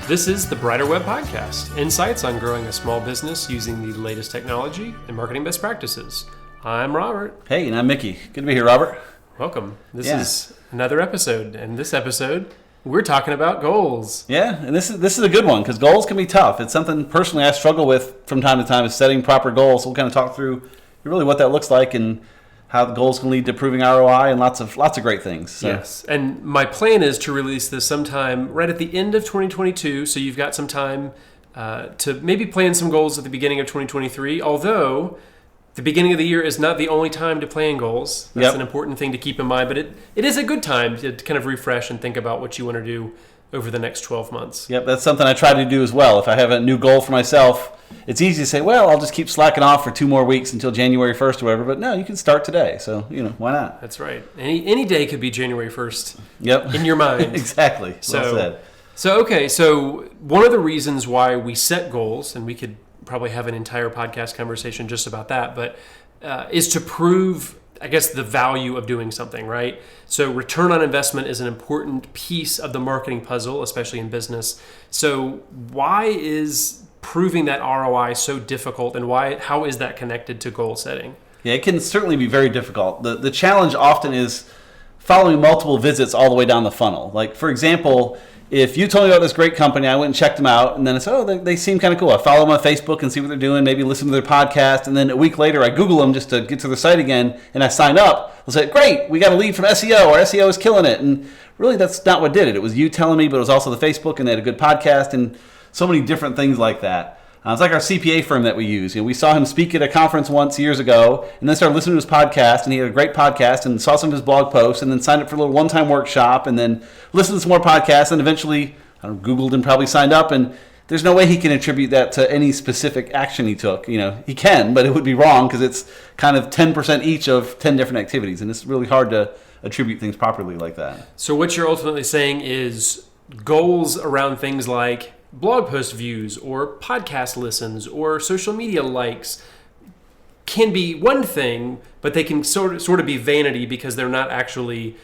This is the Brighter Web Podcast, insights on growing a small business using the latest technology and marketing best practices. I'm Robert. Hey, and I'm Mickey. Good to be here, Robert. Welcome. This is another episode, and this episode, we're talking about goals. Yeah, and this is a good one because goals can be tough. It's something personally I struggle with from time to time is setting proper goals. So we'll kind of talk through really what that looks like and how the goals can lead to improving ROI and lots of great things. So. Yes, and my plan is to release this sometime right at the end of 2022, so you've got some time to maybe plan some goals at the beginning of 2023, although the beginning of the year is not the only time to plan goals. That's an important thing to keep in mind, but it is a good time to kind of refresh and think about what you want to do over the next 12 months. Yep, that's something I try to do as well. If I have a new goal for myself, it's easy to say, well, I'll just keep slacking off for 2 more weeks until January 1st or whatever, but no, you can start today. So, why not? That's right. Any day could be January 1st in your mind. Exactly. Well said. So one of the reasons why we set goals, and we could probably have an entire podcast conversation just about that, but is to prove, I guess, the value of doing something, right? So return on investment is an important piece of the marketing puzzle, especially in business. So why is proving that ROI so difficult, and how is that connected to goal setting? Yeah, it can certainly be very difficult. The challenge often is following multiple visits all the way down the funnel. Like, for example, if you told me about this great company, I went and checked them out, and then it's, they seem kind of cool. I follow them on Facebook and see what they're doing, maybe listen to their podcast, and then a week later I Google them just to get to their site again, and I sign up. I'll say, great, we got a lead from SEO. Our SEO is killing it. And really, that's not what did it. It was you telling me, but it was also the Facebook, and they had a good podcast, and so many different things like that. It's like our CPA firm that we use. We saw him speak at a conference once years ago, and then started listening to his podcast, and he had a great podcast, and saw some of his blog posts, and then signed up for a little one-time workshop, and then listened to some more podcasts, and eventually Googled and probably signed up, and there's no way he can attribute that to any specific action he took. He can, but it would be wrong because it's kind of 10% each of 10 different activities, and it's really hard to attribute things properly like that. So what you're ultimately saying is goals around things like blog post views or podcast listens or social media likes can be one thing, but they can sort of be vanity because they're not actually.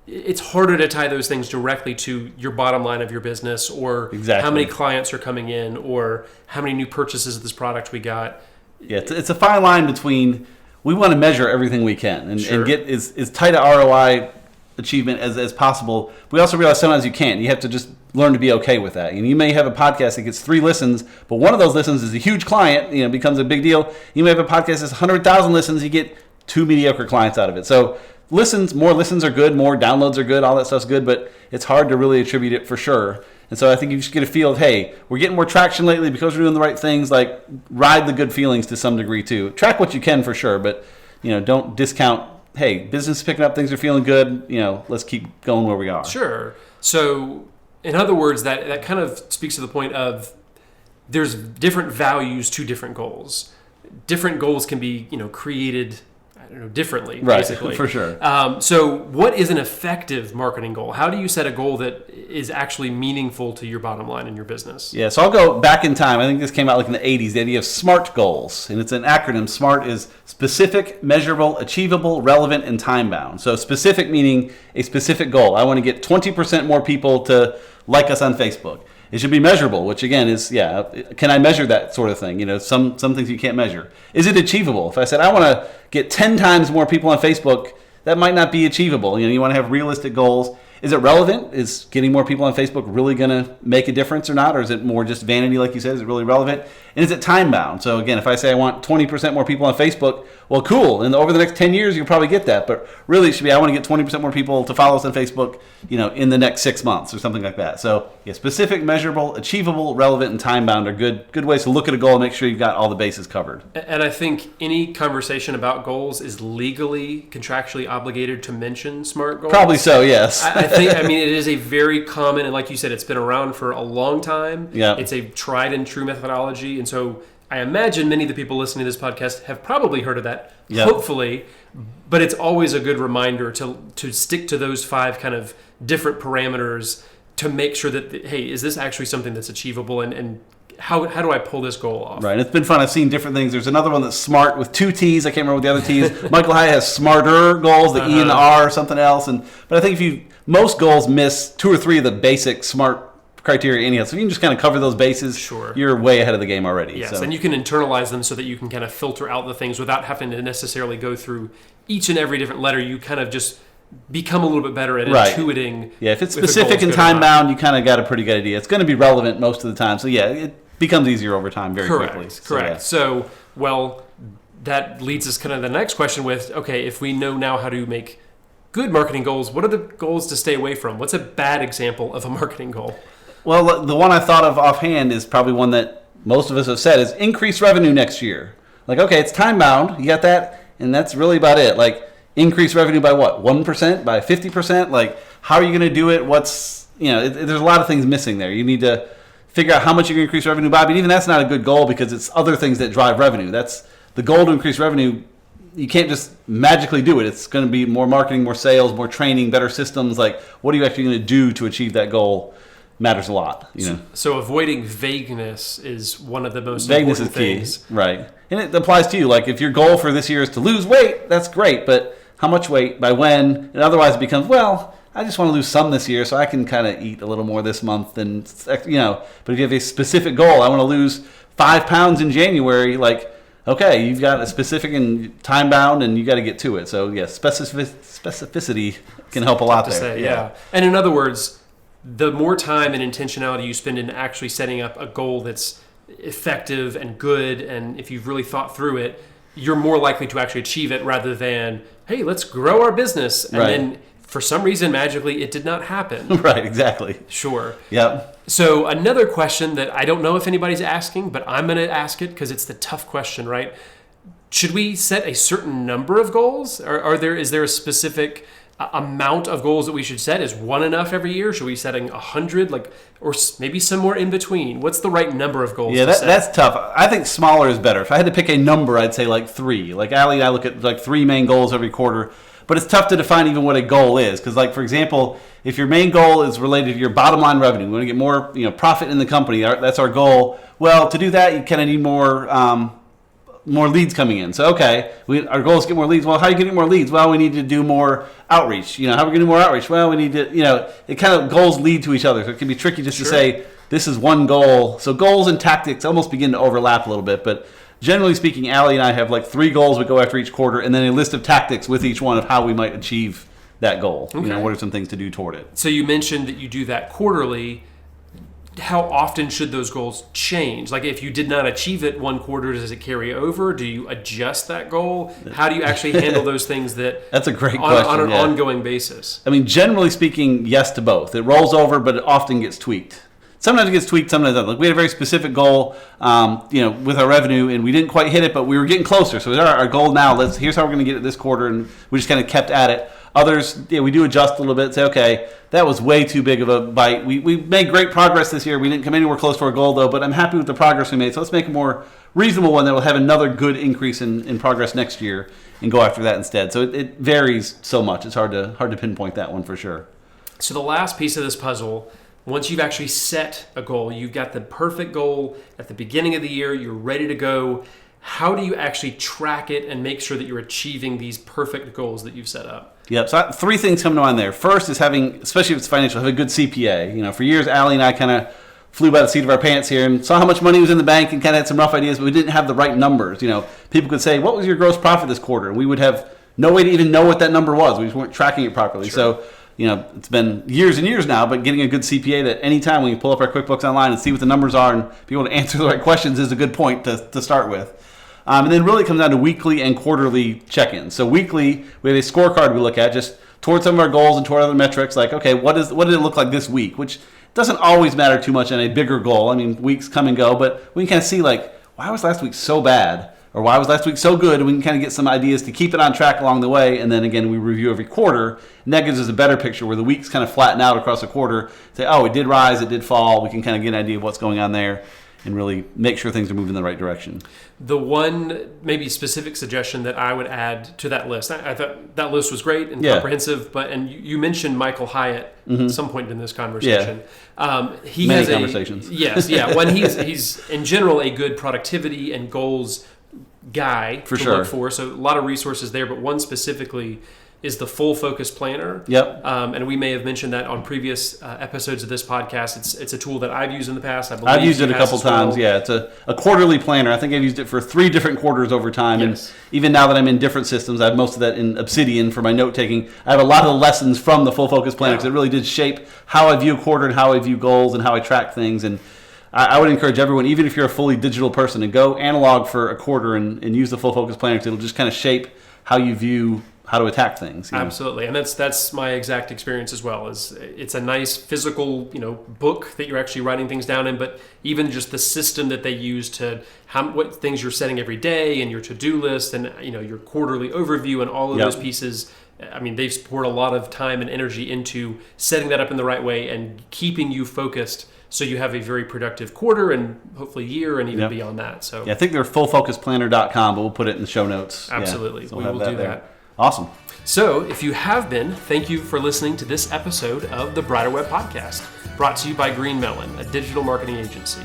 It's harder to tie those things directly to your bottom line of your business, or how many clients are coming in, or how many new purchases of this product we got. Yeah, it's a fine line between we want to measure everything we can and get as tight a ROI achievement as possible. We also realize sometimes you can't. You have to just learn to be okay with that. You may have a podcast that gets 3 listens, but one of those listens is a huge client, becomes a big deal. You may have a podcast that's 100,000 listens, you get 2 mediocre clients out of it. So more listens are good, more downloads are good, all that stuff's good, but it's hard to really attribute it for sure. And so I think you just get a feel of, hey, we're getting more traction lately because we're doing the right things, like ride the good feelings to some degree too. Track what you can for sure, but don't discount, hey, business is picking up, things are feeling good, let's keep going where we are. Sure. So in other words, that kind of speaks to the point of there's different values to different goals. Different goals can be, created differently, basically. Right, for sure. So what is an effective marketing goal? How do you set a goal that is actually meaningful to your bottom line in your business? Yeah, so I'll go back in time. I think this came out like in the 80s, the idea of SMART goals. And it's an acronym. SMART is specific, measurable, achievable, relevant, and time-bound. So specific meaning a specific goal. I want to get 20% more people to like us on Facebook. It should be measurable, which again is, can I measure that sort of thing? Some things you can't measure. Is it achievable? If I said I want to get 10 times more people on Facebook, that might not be achievable. You want to have realistic goals. Is it relevant? Is getting more people on Facebook really going to make a difference or not? Or is it more just vanity, like you said? Is it really relevant? And is it time-bound? So again, if I say I want 20% more people on Facebook, well, cool. And over the next 10 years, you'll probably get that. But really, it should be I want to get 20% more people to follow us on Facebook, in the next 6 months or something like that. So specific, measurable, achievable, relevant, and time-bound are good ways to look at a goal and make sure you've got all the bases covered. And I think any conversation about goals is legally, contractually obligated to mention SMART goals. Probably so, yes. I mean, it is a very common, and like you said, it's been around for a long time. Yeah. It's a tried and true methodology. And so I imagine many of the people listening to this podcast have probably heard of that, hopefully. But it's always a good reminder to stick to those 5 kind of different parameters to make sure that, hey, is this actually something that's achievable, and how do I pull this goal off? Right. It's been fun. I've seen different things. There's another one that's SMART with 2 T's. I can't remember what the other T is. Michael Hyatt has smarter goals, the E and the R or something else. But I think most goals miss 2 or 3 of the basic SMART criteria anyhow. So if you can just kind of cover those bases, Sure. you're way ahead of the game already. Yes, so. and you can internalize them so that you can kind of filter out the things without having to necessarily go through each and every different letter. You kind of just become a little bit better at intuiting. Yeah, if it's specific and time-bound, you kind of got a pretty good idea. It's going to be relevant most of the time. So, yeah, it becomes easier over time very quickly. Correct. So, well, that leads us kind of to the next question with, okay, if we know now how to make good marketing goals, what are the goals to stay away from? What's a bad example of a marketing goal? Well, the one I thought of offhand is probably one that most of us have said is increase revenue next year. Like, okay, it's time-bound. You got that? And that's really about it. Like, increase revenue by what? 1%? By 50%? Like, how are you going to do it? There's a lot of things missing there. You need to figure out how much you're going to increase revenue by. But even that's not a good goal because it's other things that drive revenue. That's the goal to increase revenue. You can't just magically do it. It's going to be more marketing, more sales, more training, better systems. Like, what are you actually going to do to achieve that goal matters a lot. So avoiding vagueness is one of the most important important things. Key, right? And it applies to you. Like, if your goal for this year is to lose weight, that's great. But how much weight, by when? And otherwise it becomes, well, I just want to lose some this year so I can kind of eat a little more this month. And, But if you have a specific goal, I want to lose 5 pounds in January, like, okay, you've got a specific and time-bound, and you got to get to it. So, yes, specificity can help a lot there. Yeah. And in other words, the more time and intentionality you spend in actually setting up a goal that's effective and good, and if you've really thought through it, you're more likely to actually achieve it rather than, hey, let's grow our business. And then for some reason, magically, it did not happen. Right, exactly. Sure. Yep. So another question that I don't know if anybody's asking, but I'm going to ask it because it's the tough question, right? Should we set a certain number of goals? Is there a specific amount of goals that we should set? Is one enough every year? Should we be setting 100, or maybe somewhere in between? What's the right number of goals? Yeah, that's tough. I think smaller is better. If I had to pick a number, I'd say like 3. Like Allie and I look at like 3 main goals every quarter, but it's tough to define even what a goal is. Because, like, for example, if your main goal is related to your bottom line revenue, we want to get more profit in the company. That's our goal. Well, to do that, you kind of need more leads coming in. So, okay, our goal is to get more leads. Well, how are you getting more leads? Well, we need to do more outreach. How are we going to do more outreach? Well, we need to, it kind of goals lead to each other. So it can be tricky just to say this is one goal. So goals and tactics almost begin to overlap a little bit. But generally speaking, Allie and I have like 3 goals we go after each quarter, and then a list of tactics with each one of how we might achieve that goal. Okay. What are some things to do toward it? So you mentioned that you do that quarterly. How often should those goals change? Like, if you did not achieve it one quarter, does it carry over? Do you adjust that goal? How do you actually handle those things That's a great question. On an ongoing basis? I mean, generally speaking, yes to both. It rolls over, but it often gets tweaked. Sometimes it gets tweaked, sometimes it doesn't. Like, we had a very specific goal, with our revenue, and we didn't quite hit it, but we were getting closer. So our goal now, here's how we're going to get it this quarter, and we just kind of kept at it. Others, we do adjust a little bit, say, okay, that was way too big of a bite. We made great progress this year. We didn't come anywhere close to our goal, though, but I'm happy with the progress we made. So let's make a more reasonable one that will have another good increase in progress next year and go after that instead. So it varies so much. It's hard to pinpoint that one for sure. So the last piece of this puzzle, once you've actually set a goal, you've got the perfect goal at the beginning of the year, you're ready to go. How do you actually track it and make sure that you're achieving these perfect goals that you've set up? Yep. So 3 things come to mind there. First is having, especially if it's financial, have a good CPA. For years, Allie and I kind of flew by the seat of our pants here and saw how much money was in the bank and kind of had some rough ideas, but we didn't have the right numbers. People could say, what was your gross profit this quarter? And we would have no way to even know what that number was. We just weren't tracking it properly. Sure. So, it's been years and years now, but getting a good CPA that anytime we can pull up our QuickBooks online and see what the numbers are and be able to answer the right questions is a good point to start with. And then really it comes down to weekly and quarterly check-ins. So weekly, we have a scorecard we look at just towards some of our goals and toward other metrics. Like, okay, what did it look like this week? Which doesn't always matter too much on a bigger goal. I mean, weeks come and go, but we can kind of see like, why was last week so bad? Or why was last week so good? And we can kind of get some ideas to keep it on track along the way. And then again, we review every quarter. And that gives us a better picture where the weeks kind of flatten out across a quarter. Say, oh, it did rise, it did fall. We can kind of get an idea of what's going on there and really make sure things are moving in the right direction. The one maybe specific suggestion that I would add to that list, I thought that list was great and comprehensive, and you mentioned Michael Hyatt at some point in this conversation. He Many has conversations. When he's in general a good productivity and goals guy for to sure. look for, so a lot of resources there, but one specifically is the Full Focus Planner. Yep. And we may have mentioned that on previous episodes of this podcast. It's a tool that I've used in the past. I believe I've used it a you couple as well. times. Yeah, it's a quarterly planner. I think I've used it for 3 different quarters over time. Yes. And even now that I'm in different systems, I have most of that in Obsidian for my note taking. I have a lot of the lessons from the Full Focus Planner because it really did shape how I view a quarter and how I view goals and how I track things. And I would encourage everyone, even if you're a fully digital person, to go analog for a quarter and use the Full Focus Planner because it'll just kind of shape how you view how to attack things. Absolutely, and that's my exact experience as well. Is it's a nice physical, book that you're actually writing things down in, but even just the system that they use to what things you're setting every day and your to-do list and your quarterly overview and all of those pieces. I mean, they've poured a lot of time and energy into setting that up in the right way and keeping you focused so you have a very productive quarter and hopefully year and even beyond that. So I think they're fullfocusplanner.com, but we'll put it in the show notes. Absolutely, So we we'll will do there. that. Awesome. So, if you have been, thank you for listening to this episode of the Brighter Web Podcast, brought to you by GreenMellen, a digital marketing agency.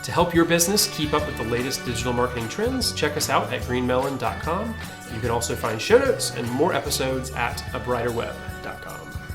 To help your business keep up with the latest digital marketing trends, check us out at greenmellen.com. You can also find show notes and more episodes at abrighterweb.com.